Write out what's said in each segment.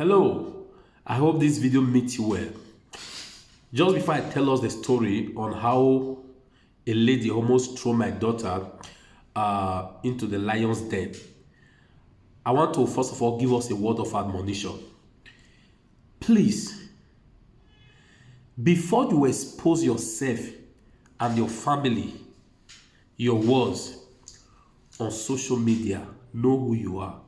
Hello, I hope this video meets you well. Just before I tell us the story on how a lady almost threw my daughter into the lion's den, I want to first of all give us a word of admonition. Please, before you expose yourself and your family, your words on social media, know who you are.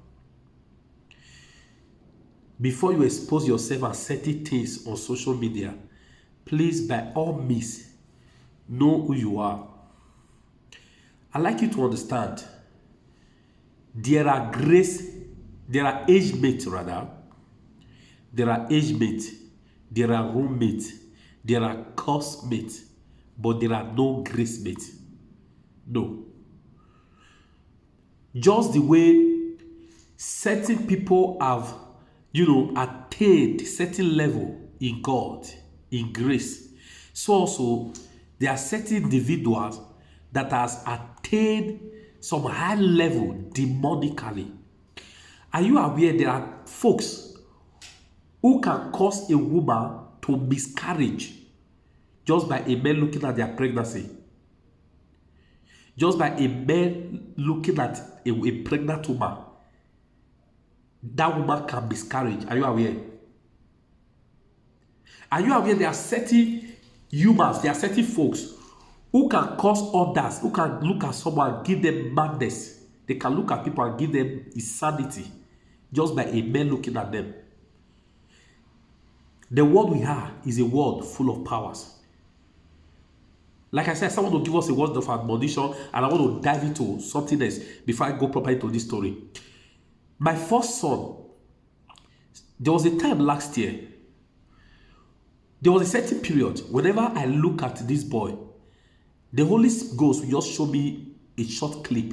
Before you expose yourself and certain things on social media, please, by all means, know who you are. I'd like you to understand, there are age mates rather, there are age mates, there are roommates, there are course mates, but there are no grace mates. No. Just the way certain people have attained certain level in God, in grace. So also, there are certain individuals that has attained some high level demonically. Are you aware there are folks who can cause a woman to miscarriage just by a man looking at their pregnancy? Just by a man looking at a pregnant woman, that woman can miscarriage. Are you aware? Are you aware there are certain humans, there are certain folks who can cause others, who can look at someone and give them madness. They can look at people and give them insanity just by a man looking at them. The world we are is a world full of powers. Like I said, someone will give us a word of admonition, and I want to dive into something else before I go properly into this story. My first son, there was a time last year, there was a certain period, whenever I look at this boy, the Holy Ghost will just show me a short clip.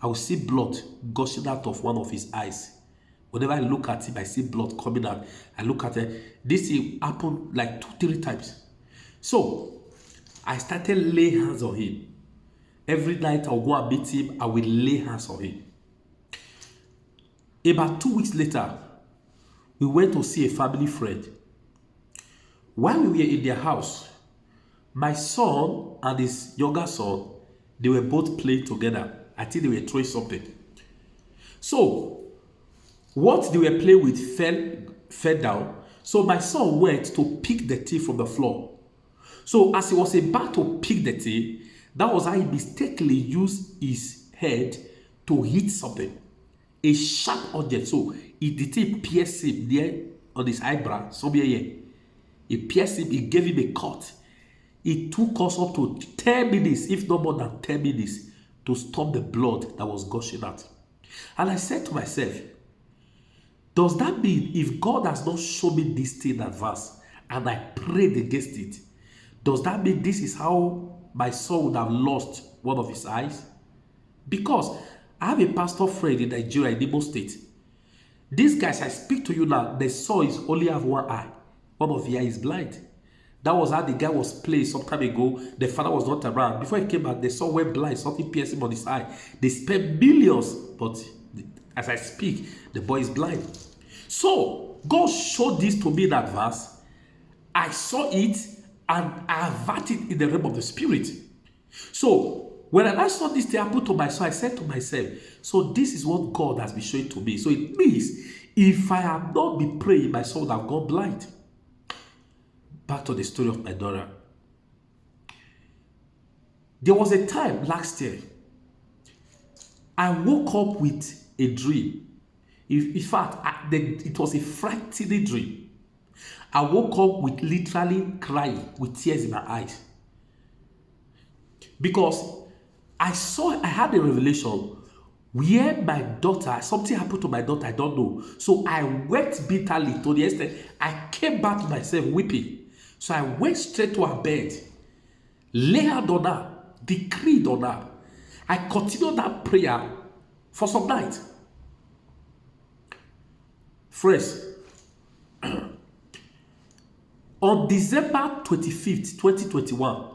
I will see blood gushing out of one of his eyes. Whenever I look at him, I see blood coming out. I look at it. This happened like 2-3 times. So, I started laying hands on him. Every night I'll go and meet him, I will lay hands on him. About 2 weeks later, we went to see a family friend. While we were in their house, my son and his younger son, they were both playing together. I think they were throwing something. So, what they were playing with fell down. So my son went to pick the thing from the floor. So as he was about to pick the thing, that was how he mistakenly used his head to hit something. A sharp object. So the thing pierced him there on his eyebrow, somewhere here. It pierced him, it gave him a cut. It took us up to 10 minutes, if not more than 10 minutes, to stop the blood that was gushing out. And I said to myself, does that mean if God has not shown me this thing in advance and I prayed against it, does that mean this is how my son would have lost one of his eyes? Because I have a pastor friend in Nigeria, in Imo State. These guys, I speak to you now, the son is only have one eye. One of the eye is blind. That was how the guy was playing some time ago. The father was not around. Before he came back, the son went blind. Something pierced him on his eye. They spent millions, but as I speak, the boy is blind. So, God showed this to me in advance. I saw it and I averted in the realm of the spirit. So, when I saw this thing happen to my son, I said to myself, so this is what God has been showing to me. So it means, if I have not been praying, my son would have gone blind. Back to the story of my daughter. There was a time last year, I woke up with a dream. In fact, it was a frightening dream. I woke up with literally crying, with tears in my eyes. Because I had a revelation where my daughter, something happened to my daughter, I don't know. So I wept bitterly to the extent I came back to myself weeping. So I went straight to her bed, laid hand on her, decreed on her. I continued that prayer for some night. Friends, on December 25th, 2021,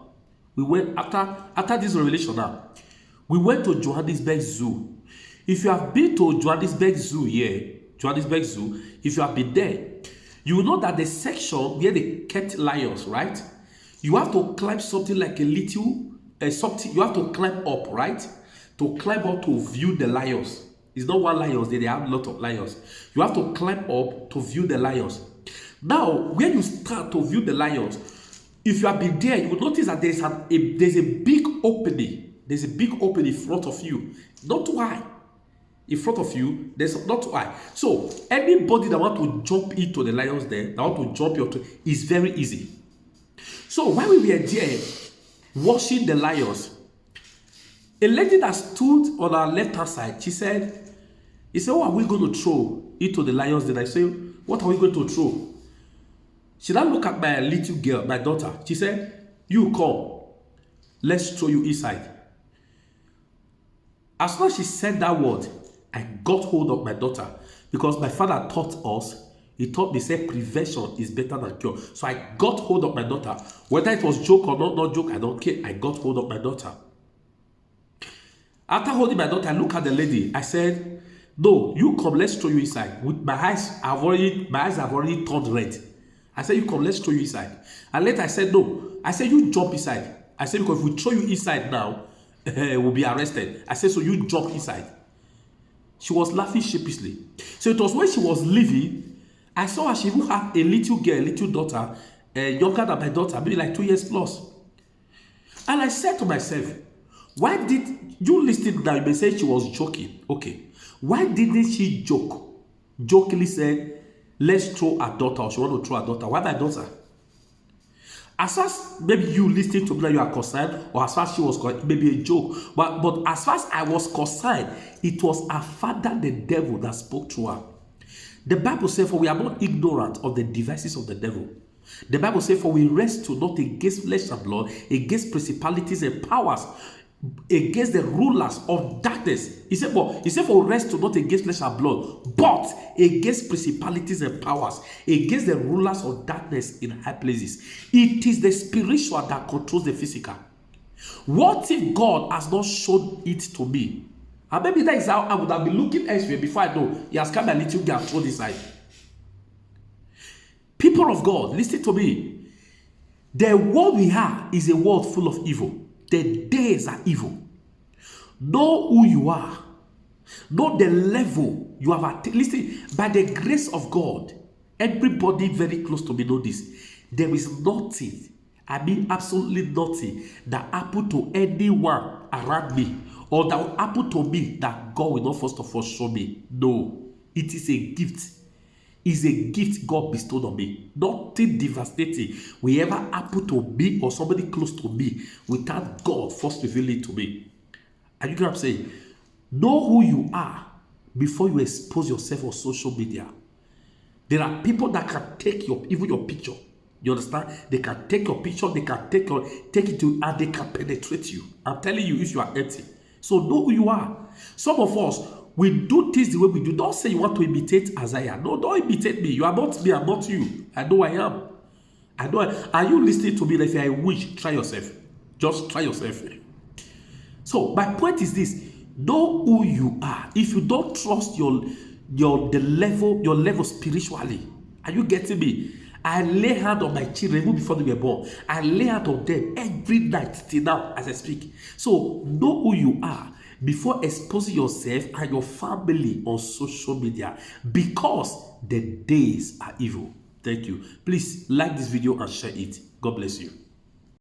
we went, after this revelation now, we went to Johannesburg Zoo. If you have been to Johannesburg Zoo here, Johannesburg Zoo, if you have been there, you will know that the section where they kept lions, right? You have to climb something like a little, something, you have to climb up, right? To climb up to view the lions. It's not one lions, they have a lot of lions. You have to climb up to view the lions. Now, when you start to view the lions, if you have been there, you will notice that there's a big opening. There's a big opening in front of you. Not too high. In front of you, there's not too high. So, anybody that want to jump into the lions there, that want to jump into, is very easy. So, while we were there, watching the lions, a lady that stood on our left-hand side, he said, what are we going to throw into the lions? Then I say, what are we going to throw? She now look at my little girl, my daughter. She said, you come. Let's throw you inside. As soon as she said that word, I got hold of my daughter. Because my father taught us, he taught me, said, prevention is better than cure. So I got hold of my daughter. Whether it was joke or not joke, I don't care. I got hold of my daughter. After holding my daughter, I look at the lady. I said, no, you come, let's throw you inside. With my eyes have already turned red. I said, you come, let's throw you inside. And later I said, no. I said, you jump inside. I said, because if we throw you inside now, we'll be arrested. I said, so you jump inside. She was laughing sheepishly. So it was when she was leaving, I saw her, she even had a little girl, a little daughter, younger than my daughter, maybe like 2 years plus. And I said to myself, why did you listen now? You may say she was joking. Okay. Why didn't she jokingly say, let's throw our daughter, or she want to throw our daughter? Why my daughter? As far as maybe you listening to me that you are concerned, or as far as she was concerned, maybe a joke. But as far as I was concerned, it was her father, the devil, that spoke to her. The Bible says, for we are not ignorant of the devices of the devil. The Bible says, for we wrestle not against flesh and blood, against principalities and powers, against the rulers of darkness. He said, for wrestle not against flesh and blood, but against principalities and powers, against the rulers of darkness in high places. It is the spiritual that controls the physical. What if God has not shown it to me? And maybe that is how I would have been looking elsewhere before I know he has come a little girl thrown this side. People of God, listen to me. The world we are is a world full of evil. The days are evil. Know who you are. Know the level you have attained. Listen, by the grace of God, everybody very close to me know this. There is nothing, I mean absolutely nothing, that happened to anyone around me, or that will happen to me, that God will not first of all show me. No, it is a gift. Is a gift God bestowed on me. Nothing devastating will ever happen to me or somebody close to me without God first revealing to me. And you get what I'm saying? Know who you are before you expose yourself on social media. There are people that can take even your picture. You understand? They can take your picture, they can take it to, and they can penetrate you. I'm telling you, if you are empty. So know who you are. Some of us, we do things the way we do. Don't say you want to imitate Isaiah. No, don't imitate me. You are not me, I'm not you. I know I am. I know. Are you listening to me? If you're a witch, try yourself. Just try yourself. So my point is this: know who you are. If you don't trust your level spiritually, are you getting me? I lay hand on my children even before they were born. I lay hand on them every night till now as I speak. So know who you are before exposing yourself and your family on social media, because the days are evil. Thank you. Please like this video and share it. God bless you.